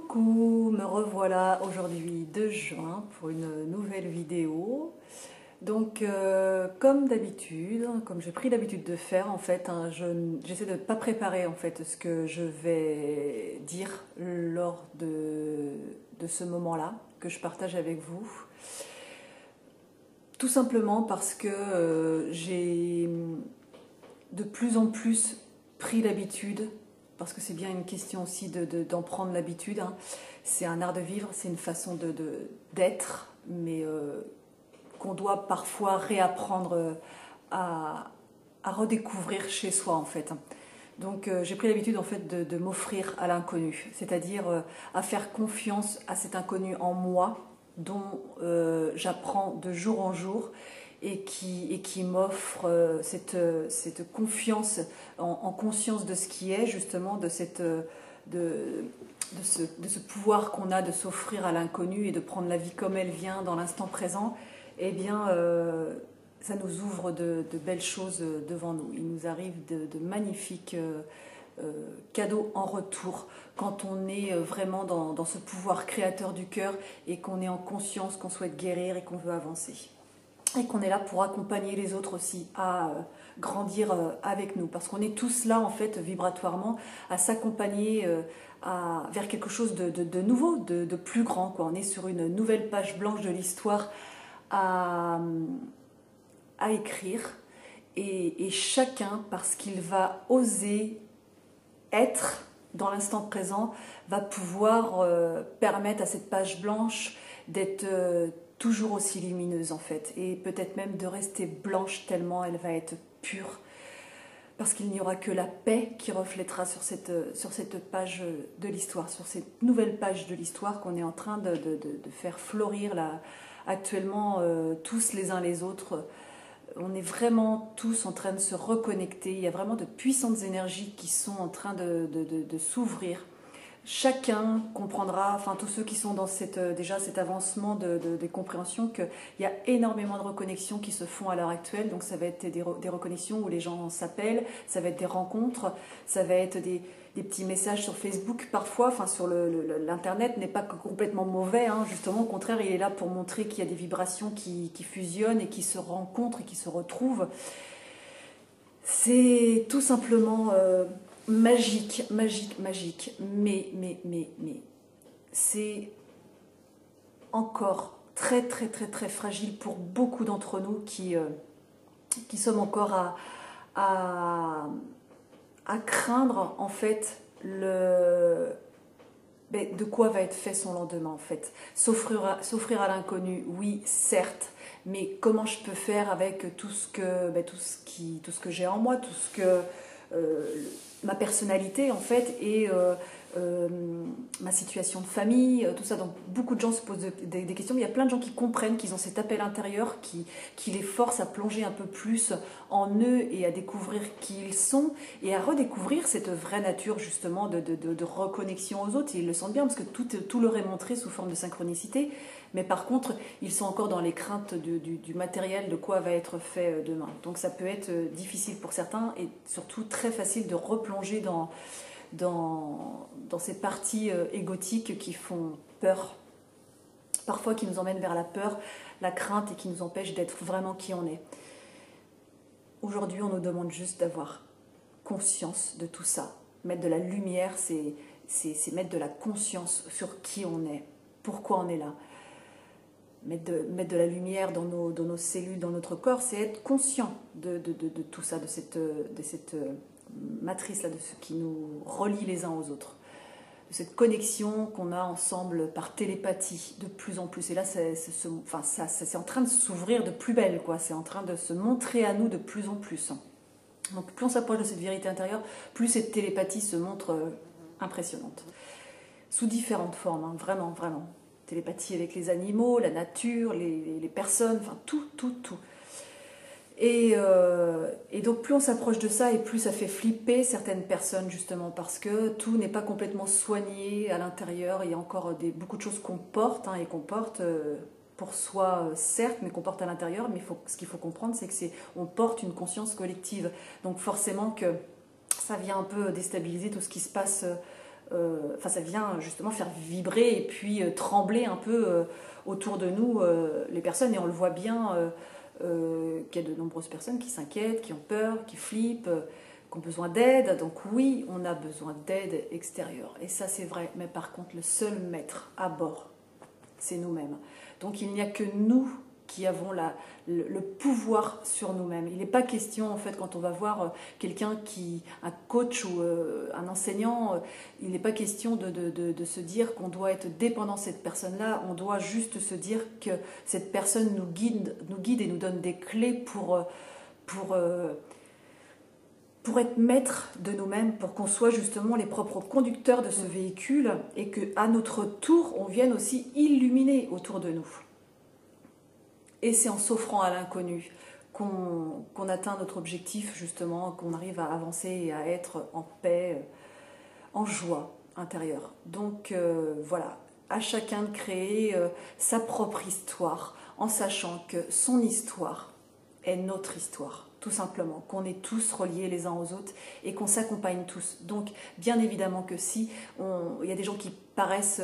Coucou, me revoilà aujourd'hui 2 juin pour une nouvelle vidéo. Donc comme d'habitude, comme j'ai pris l'habitude de faire en fait, j'essaie de ne pas préparer en fait ce que je vais dire lors de ce moment-là que je partage avec vous. Tout simplement parce que j'ai de plus en plus pris l'habitude, parce que c'est bien une question aussi d'en prendre l'habitude, hein. C'est un art de vivre, c'est une façon d'être, mais qu'on doit parfois réapprendre à redécouvrir chez soi en fait. Donc j'ai pris l'habitude en fait de m'offrir à l'inconnu, c'est-à-dire à faire confiance à cet inconnu en moi dont j'apprends de jour en jour et qui m'offre cette confiance en conscience de ce qui est justement, de ce pouvoir qu'on a de s'offrir à l'inconnu et de prendre la vie comme elle vient dans l'instant présent. Eh bien ça nous ouvre de belles choses devant nous. Il nous arrive de magnifiques cadeaux en retour quand on est vraiment dans ce pouvoir créateur du cœur et qu'on est en conscience qu'on souhaite guérir et qu'on veut avancer. Et qu'on est là pour accompagner les autres aussi à grandir avec nous. Parce qu'on est tous là, en fait, vibratoirement, à s'accompagner vers quelque chose de nouveau, de plus grand, quoi. On est sur une nouvelle page blanche de l'histoire à écrire. Et chacun, parce qu'il va oser être dans l'instant présent, va pouvoir permettre à cette page blanche d'être toujours aussi lumineuse en fait, et peut-être même de rester blanche tellement elle va être pure, parce qu'il n'y aura que la paix qui reflètera sur cette page de l'histoire, sur cette nouvelle page de l'histoire qu'on est en train de faire fleurir là, actuellement, tous les uns les autres. On est vraiment tous en train de se reconnecter. Il y a vraiment de puissantes énergies qui sont en train de s'ouvrir. Chacun comprendra, enfin tous ceux qui sont dans déjà cet avancement des compréhensions, qu'il y a énormément de reconnexions qui se font à l'heure actuelle. Donc ça va être des reconnexions où les gens s'appellent, ça va être des rencontres, ça va être des petits messages sur Facebook parfois, enfin sur l'internet n'est pas complètement mauvais, hein. Justement au contraire il est là pour montrer qu'il y a des vibrations qui fusionnent et qui se rencontrent et qui se retrouvent. C'est tout simplement magique, magique, magique, mais c'est encore très très très très fragile pour beaucoup d'entre nous qui sommes encore à craindre en fait de quoi va être fait son lendemain en fait. S'offrir à l'inconnu, oui certes, mais comment je peux faire avec tout ce que j'ai en moi, tout ce que ma personnalité en fait, et ma situation de famille, tout ça. Donc beaucoup de gens se posent des questions, mais il y a plein de gens qui comprennent qu'ils ont cet appel intérieur qui les force à plonger un peu plus en eux et à découvrir qui ils sont et à redécouvrir cette vraie nature justement de reconnexion aux autres. Et ils le sentent bien parce que tout leur est montré sous forme de synchronicité, mais par contre ils sont encore dans les craintes du matériel, de quoi va être fait demain. Donc ça peut être difficile pour certains et surtout très facile de replonger dans ces parties égotiques qui font peur, parfois qui nous emmènent vers la peur, la crainte et qui nous empêchent d'être vraiment qui on est. Aujourd'hui, on nous demande juste d'avoir conscience de tout ça. Mettre de la lumière, c'est mettre de la conscience sur qui on est, pourquoi on est là. Mettre de la lumière dans nos cellules, dans notre corps, c'est être conscient de tout ça, de cette matrice là, de ce qui nous relie les uns aux autres, de cette connexion qu'on a ensemble par télépathie de plus en plus. Et là c'est en train de s'ouvrir de plus belle, quoi. C'est en train de se montrer à nous de plus en plus. Donc plus on s'approche de cette vérité intérieure, plus cette télépathie se montre impressionnante, sous différentes formes, hein, vraiment vraiment. Télépathie avec les animaux, la nature, les personnes, enfin tout. Et donc plus on s'approche de ça et plus ça fait flipper certaines personnes justement parce que tout n'est pas complètement soigné à l'intérieur. Il y a encore beaucoup de choses qu'on porte, hein, et qu'on porte pour soi certes, mais qu'on porte à l'intérieur. Mais ce qu'il faut comprendre, c'est que on porte une conscience collective. Donc forcément que ça vient un peu déstabiliser tout ce qui se passe enfin ça vient justement faire vibrer et puis trembler un peu autour de nous les personnes, et on le voit bien qu'il y a de nombreuses personnes qui s'inquiètent, qui ont peur, qui flippent, qui ont besoin d'aide. Donc oui, on a besoin d'aide extérieure, et ça c'est vrai, mais par contre le seul maître à bord, c'est nous-mêmes. Donc il n'y a que nous qui avons le pouvoir sur nous-mêmes. Il n'est pas question, en fait, quand on va voir quelqu'un un coach ou un enseignant, il n'est pas question de se dire qu'on doit être dépendant de cette personne-là. On doit juste se dire que cette personne nous guide et nous donne des clés pour être maître de nous-mêmes, pour qu'on soit justement les propres conducteurs de ce véhicule, et qu'à notre tour, on vienne aussi illuminer autour de nous. Et c'est en s'offrant à l'inconnu qu'on atteint notre objectif, justement, qu'on arrive à avancer et à être en paix, en joie intérieure. Donc voilà, à chacun de créer sa propre histoire, en sachant que son histoire est notre histoire, tout simplement, qu'on est tous reliés les uns aux autres et qu'on s'accompagne tous. Donc bien évidemment que si il y a des gens qui paraissent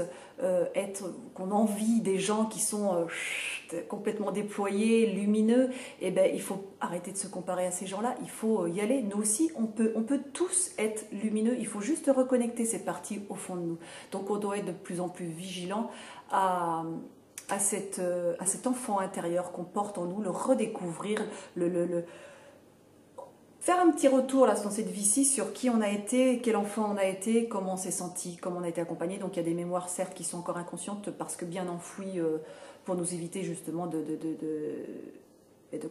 qu'on envie des gens qui sont complètement déployés, lumineux, et ben il faut arrêter de se comparer à ces gens-là, il faut y aller. Nous aussi, on peut tous être lumineux, il faut juste reconnecter cette partie au fond de nous. Donc on doit être de plus en plus vigilant à cet enfant intérieur qu'on porte en nous, le redécouvrir, faire un petit retour là, dans cette vie-ci sur qui on a été, quel enfant on a été, comment on s'est senti, comment on a été accompagné. Donc il y a des mémoires certes qui sont encore inconscientes parce que bien enfouies pour nous éviter justement de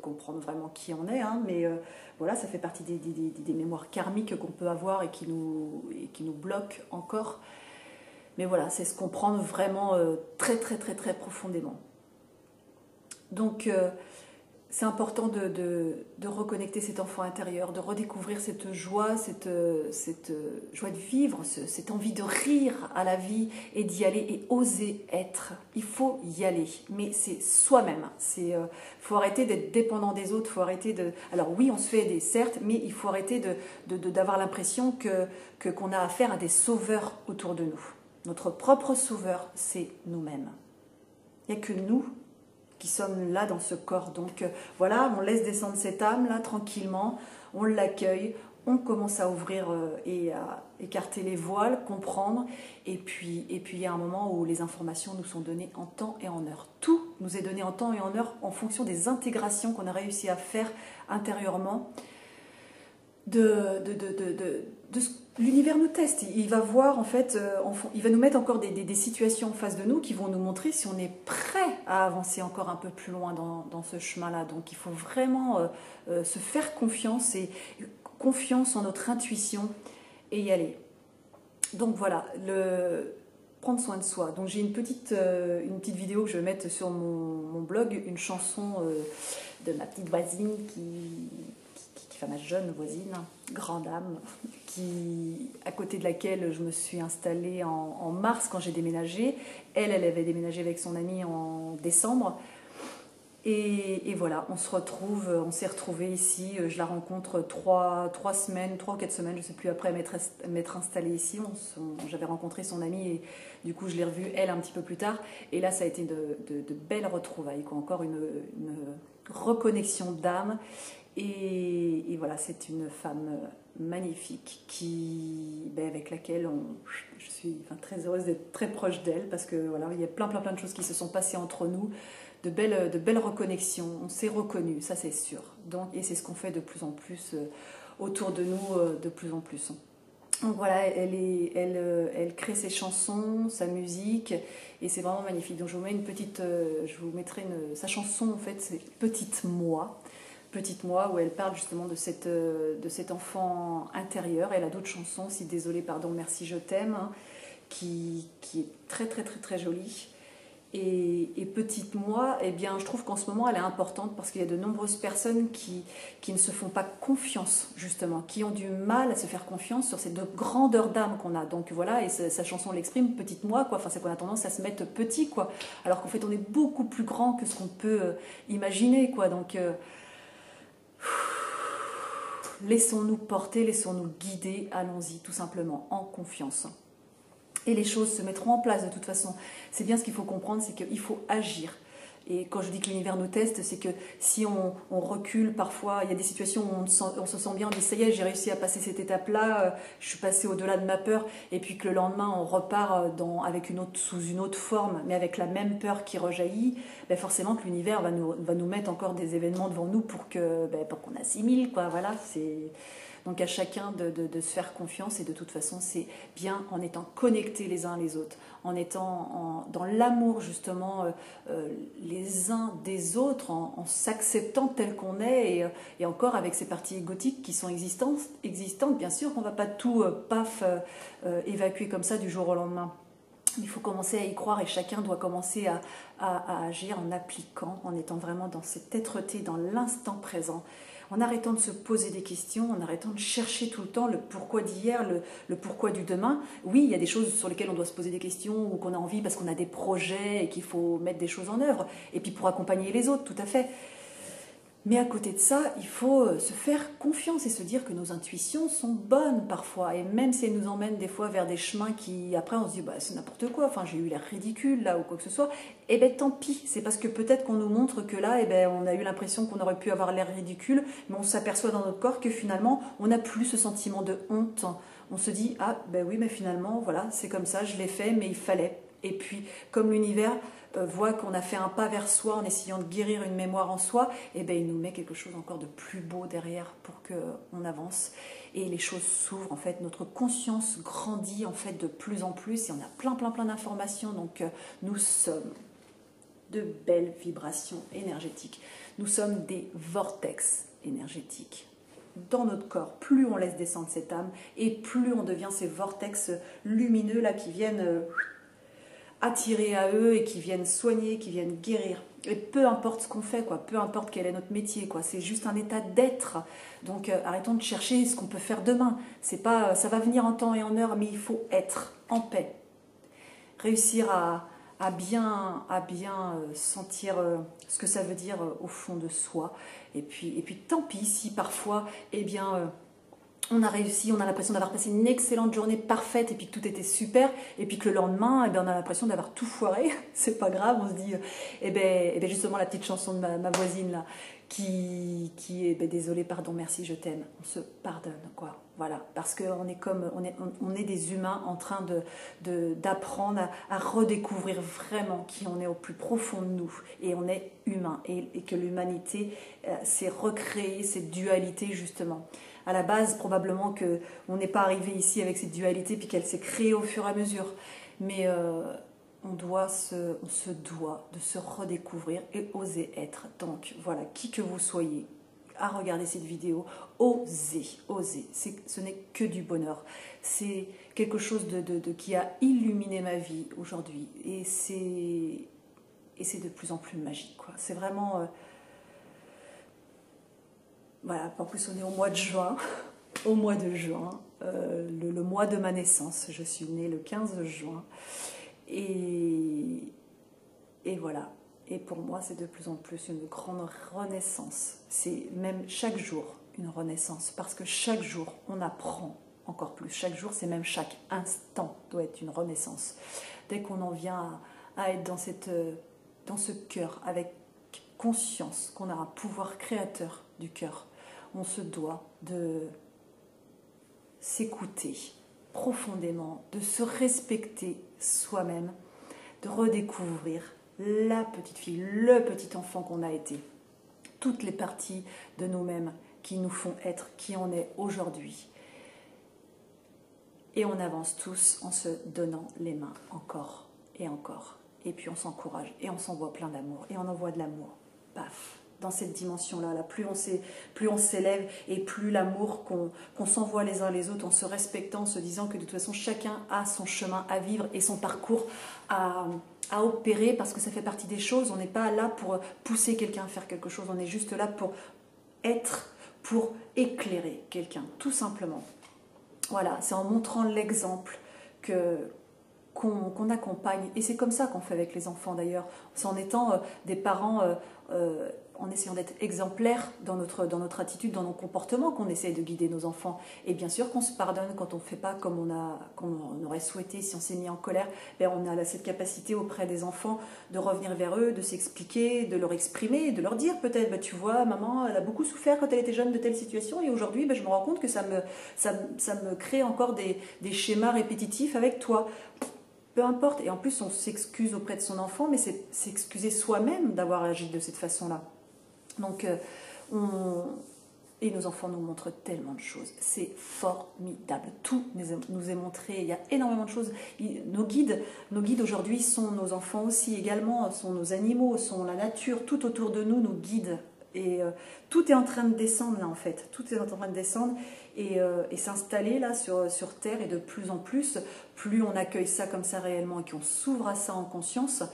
comprendre vraiment qui on est. Hein. Mais voilà, ça fait partie des mémoires karmiques qu'on peut avoir et qui nous bloquent encore. Mais voilà, c'est se comprendre vraiment très très très très profondément. Donc c'est important de reconnecter cet enfant intérieur, de redécouvrir cette joie, cette joie de vivre, cette envie de rire à la vie et d'y aller et oser être. Il faut y aller, mais c'est soi-même. Faut arrêter d'être dépendant des autres, faut arrêter de... Alors oui, on se fait aider, certes, mais il faut arrêter d'avoir l'impression qu'on a affaire à des sauveurs autour de nous. Notre propre sauveur, c'est nous-mêmes. Il n'y a que nous qui sommes là dans ce corps. Donc voilà, on laisse descendre cette âme là tranquillement, on l'accueille, on commence à ouvrir et à écarter les voiles, comprendre, et puis il y a un moment où les informations nous sont données en temps et en heure. Tout nous est donné en temps et en heure en fonction des intégrations qu'on a réussi à faire intérieurement. L'univers nous teste, il va voir en fait, il va nous mettre encore des situations en face de nous qui vont nous montrer si on est prêt à avancer encore un peu plus loin dans ce chemin-là. Donc il faut vraiment se faire confiance et confiance en notre intuition et y aller. Donc voilà, prendre soin de soi. Donc j'ai une petite vidéo que je vais mettre sur mon blog, une chanson de ma petite voisine ma jeune voisine, grande âme, à côté de laquelle je me suis installée en mars quand j'ai déménagé. Elle avait déménagé avec son amie en décembre. Et voilà, on s'est retrouvés ici. Je la rencontre 3 ou 4 semaines, je ne sais plus, après m'être installée ici. J'avais rencontré son amie et du coup je l'ai revue elle un petit peu plus tard. Et là ça a été de belles retrouvailles, quoi. Encore une reconnexion d'âme. Et voilà, c'est une femme magnifique avec laquelle je suis très heureuse d'être très proche d'elle, parce que voilà, il y a plein de choses qui se sont passées entre nous, de belles reconnexions, on s'est reconnus, ça c'est sûr. Et c'est ce qu'on fait de plus en plus autour de nous, de plus en plus. Donc voilà, elle crée ses chansons, sa musique, et c'est vraiment magnifique. Donc je vous mettrai sa chanson, en fait, c'est Petite Moi, où elle parle justement de cet enfant intérieur. Elle a d'autres chansons, Si désolé, pardon, merci, je t'aime, hein, qui est très très très très jolie. Et Petite Moi, eh bien, je trouve qu'en ce moment elle est importante parce qu'il y a de nombreuses personnes qui ne se font pas confiance, justement, qui ont du mal à se faire confiance sur cette grandeur d'âme qu'on a. Donc voilà, et sa chanson l'exprime, Petite Moi, quoi. Enfin, c'est qu'on a tendance à se mettre petit, quoi, alors qu'en fait on est beaucoup plus grand que ce qu'on peut imaginer, quoi. Donc laissons-nous porter, laissons-nous guider, allons-y, tout simplement, en confiance. Et les choses se mettront en place de toute façon. C'est bien ce qu'il faut comprendre, c'est qu'il faut agir. Et quand je dis que l'univers nous teste, c'est que si on recule parfois, il y a des situations où on se sent bien, on dit ça y est, j'ai réussi à passer cette étape-là, je suis passé au-delà de ma peur, et puis que le lendemain on repart sous une autre forme, mais avec la même peur qui rejaillit, ben forcément que l'univers va nous mettre encore des événements devant nous pour qu'on assimile, quoi. Voilà, c'est... Donc à chacun de se faire confiance, et de toute façon c'est bien en étant connectés les uns les autres, en étant dans l'amour justement les uns des autres, en s'acceptant tel qu'on est, et encore avec ces parties égotiques qui sont existantes, bien sûr qu'on ne va pas tout évacuer comme ça du jour au lendemain. Il faut commencer à y croire, et chacun doit commencer à agir en appliquant, en étant vraiment dans cette êtreté, dans l'instant présent, en arrêtant de se poser des questions, en arrêtant de chercher tout le temps le pourquoi d'hier, le pourquoi du demain. Oui, il y a des choses sur lesquelles on doit se poser des questions, ou qu'on a envie parce qu'on a des projets et qu'il faut mettre des choses en œuvre, et puis pour accompagner les autres, tout à fait. Mais à côté de ça, il faut se faire confiance et se dire que nos intuitions sont bonnes parfois. Et même si elles nous emmènent des fois vers des chemins qui, après, on se dit, bah, c'est n'importe quoi, enfin, j'ai eu l'air ridicule là, ou quoi que ce soit, eh bien tant pis. C'est parce que peut-être qu'on nous montre que là, eh ben, on a eu l'impression qu'on aurait pu avoir l'air ridicule, mais on s'aperçoit dans notre corps que finalement, on n'a plus ce sentiment de honte. On se dit, ah ben oui, mais finalement, voilà, c'est comme ça, je l'ai fait, mais il fallait. Et puis, comme l'univers voit qu'on a fait un pas vers soi en essayant de guérir une mémoire en soi, et ben il nous met quelque chose encore de plus beau derrière pour qu'on avance. Et les choses s'ouvrent, en fait, notre conscience grandit en fait de plus en plus, et on a plein d'informations. Donc nous sommes de belles vibrations énergétiques. Nous sommes des vortex énergétiques dans notre corps. Plus on laisse descendre cette âme, et plus on devient ces vortex lumineux là qui viennent attirer à eux, et qui viennent soigner, qui viennent guérir. Et peu importe ce qu'on fait, quoi, peu importe quel est notre métier, quoi, c'est juste un état d'être. Donc arrêtons de chercher ce qu'on peut faire demain. C'est pas, ça va venir en temps et en heure, mais il faut être en paix. Réussir à bien sentir ce que ça veut dire au fond de soi. Et puis tant pis si parfois, eh bien... on a réussi, on a l'impression d'avoir passé une excellente journée parfaite, et puis que tout était super, et puis que le lendemain, eh bien, on a l'impression d'avoir tout foiré. C'est pas grave, on se dit, justement la petite chanson de ma voisine là, qui est désolée, pardon, merci, je t'aime. On se pardonne, quoi. Voilà, parce qu'on est on est des humains en train d'apprendre à redécouvrir vraiment qui on est au plus profond de nous, et on est humain, et que l'humanité s'est recréée cette dualité justement. À la base, probablement qu'on n'est pas arrivé ici avec cette dualité, puis qu'elle s'est créée au fur et à mesure. Mais on se doit de se redécouvrir et oser être. Donc voilà, qui que vous soyez à regarder cette vidéo, osez. Ce n'est que du bonheur. C'est quelque chose qui a illuminé ma vie aujourd'hui. Et c'est de plus en plus magique, quoi. C'est vraiment... Voilà, en plus on est au mois de juin, le mois de ma naissance. Je suis née le 15 juin, et voilà. Et pour moi, c'est de plus en plus une grande renaissance. C'est même chaque jour une renaissance, parce que chaque jour, on apprend encore plus. Chaque jour, c'est même chaque instant doit être une renaissance. Dès qu'on en vient à être dans ce cœur, avec conscience qu'on a un pouvoir créateur du cœur, on se doit de s'écouter profondément, de se respecter soi-même, de redécouvrir la petite fille, le petit enfant qu'on a été, toutes les parties de nous-mêmes qui nous font être qui on est aujourd'hui. Et on avance tous en se donnant les mains encore et encore. Et puis on s'encourage, et on s'envoie plein d'amour, et on envoie de l'amour. Paf! Dans cette dimension-là, plus on s'élève, et plus l'amour qu'on s'envoie les uns les autres, en se respectant, en se disant que de toute façon chacun a son chemin à vivre et son parcours à opérer, parce que ça fait partie des choses. On n'est pas là pour pousser quelqu'un à faire quelque chose, on est juste là pour être, pour éclairer quelqu'un, tout simplement. Voilà, c'est en montrant l'exemple que qu'on accompagne. Et c'est comme ça qu'on fait avec les enfants d'ailleurs. C'est en étant des parents, en essayant d'être exemplaires dans notre attitude, dans nos comportements, qu'on essaie de guider nos enfants. Et bien sûr qu'on se pardonne quand on ne fait pas comme on aurait souhaité, si on s'est mis en colère. Ben on a cette capacité auprès des enfants de revenir vers eux, de s'expliquer, de leur exprimer, de leur dire peut-être, ben, tu vois, maman, elle a beaucoup souffert quand elle était jeune de telle situation, et aujourd'hui, ben, je me rends compte que ça me crée encore des schémas répétitifs avec toi. Peu importe, et en plus on s'excuse auprès de son enfant, mais c'est s'excuser soi-même d'avoir agi de cette façon-là. Donc, et nos enfants nous montrent tellement de choses, c'est formidable, tout nous est montré, il y a énormément de choses. Nos guides aujourd'hui sont nos enfants aussi également, sont nos animaux, sont la nature, tout autour de nous guide. Et tout est en train de descendre là en fait, tout est en train de descendre et s'installer là sur Terre, et de plus en plus on accueille ça comme ça réellement et qu'on s'ouvre à ça en conscience,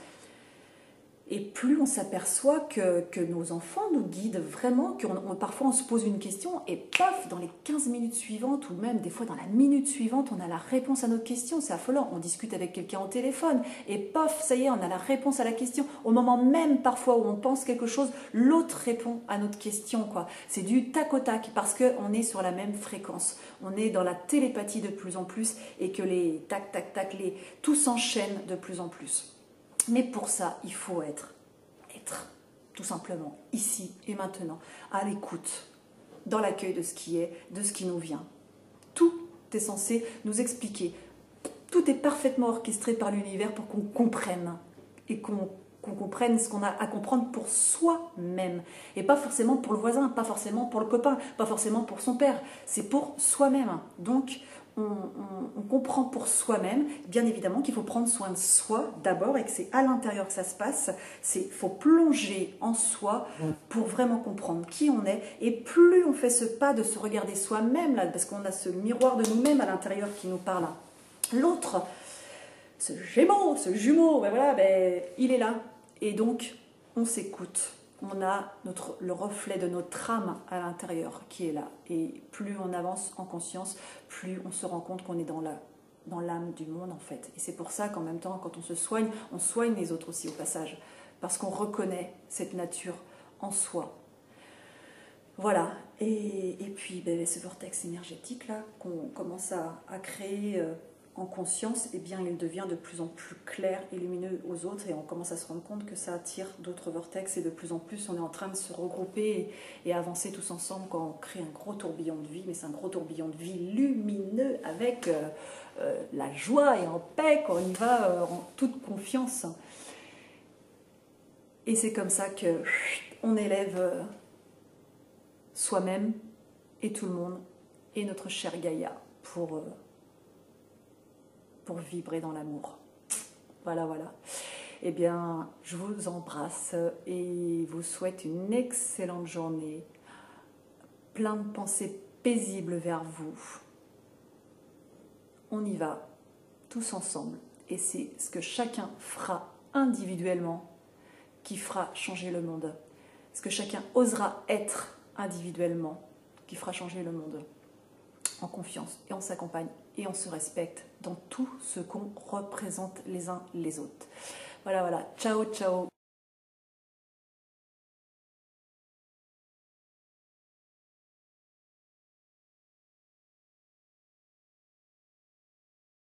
et plus on s'aperçoit que nos enfants nous guident vraiment, parfois on se pose une question et paf, dans les 15 minutes suivantes, ou même des fois dans la minute suivante, on a la réponse à notre question. C'est affolant. On discute avec quelqu'un au téléphone et paf, ça y est, on a la réponse à la question. Au moment même parfois où on pense quelque chose, l'autre répond à notre question, quoi. C'est du tac au tac parce qu'on est sur la même fréquence. On est dans la télépathie de plus en plus et que les tac, tac, tac, tout s'enchaîne de plus en plus. Mais pour ça, il faut être tout simplement ici et maintenant, à l'écoute, dans l'accueil de ce qui est, de ce qui nous vient. Tout est censé nous expliquer. Tout est parfaitement orchestré par l'univers pour qu'on comprenne et qu'on comprenne ce qu'on a à comprendre pour soi-même. Et pas forcément pour le voisin, pas forcément pour le copain, pas forcément pour son père. C'est pour soi-même. Donc, on comprend pour soi-même, bien évidemment qu'il faut prendre soin de soi d'abord et que c'est à l'intérieur que ça se passe. Il faut plonger en soi pour vraiment comprendre qui on est. Et plus on fait ce pas de se regarder soi-même, là, parce qu'on a ce miroir de nous-mêmes à l'intérieur qui nous parle. L'autre, ce jumeau, ben voilà, ben, il est là. Et donc, on s'écoute. On a le reflet de notre âme à l'intérieur qui est là. Et plus on avance en conscience, plus on se rend compte qu'on est dans l'âme du monde en fait. Et c'est pour ça qu'en même temps, quand on soigne les autres aussi au passage. Parce qu'on reconnaît cette nature en soi. Voilà. Et puis ben, ce vortex énergétique là qu'on commence à créer en conscience, eh bien, il devient de plus en plus clair et lumineux aux autres, et on commence à se rendre compte que ça attire d'autres vortex, et de plus en plus on est en train de se regrouper et avancer tous ensemble quand on crée un gros tourbillon de vie, mais c'est un gros tourbillon de vie lumineux avec la joie et en paix, quand on y va en toute confiance. Et c'est comme ça que on élève soi-même et tout le monde et notre chère Gaïa pour vibrer dans l'amour. Voilà. Eh bien, je vous embrasse et vous souhaite une excellente journée. Plein de pensées paisibles vers vous. On y va, tous ensemble. Et c'est ce que chacun fera individuellement qui fera changer le monde. Ce que chacun osera être individuellement qui fera changer le monde. En confiance, et on s'accompagne et on se respecte dans tout ce qu'on représente les uns les autres. Voilà, ciao.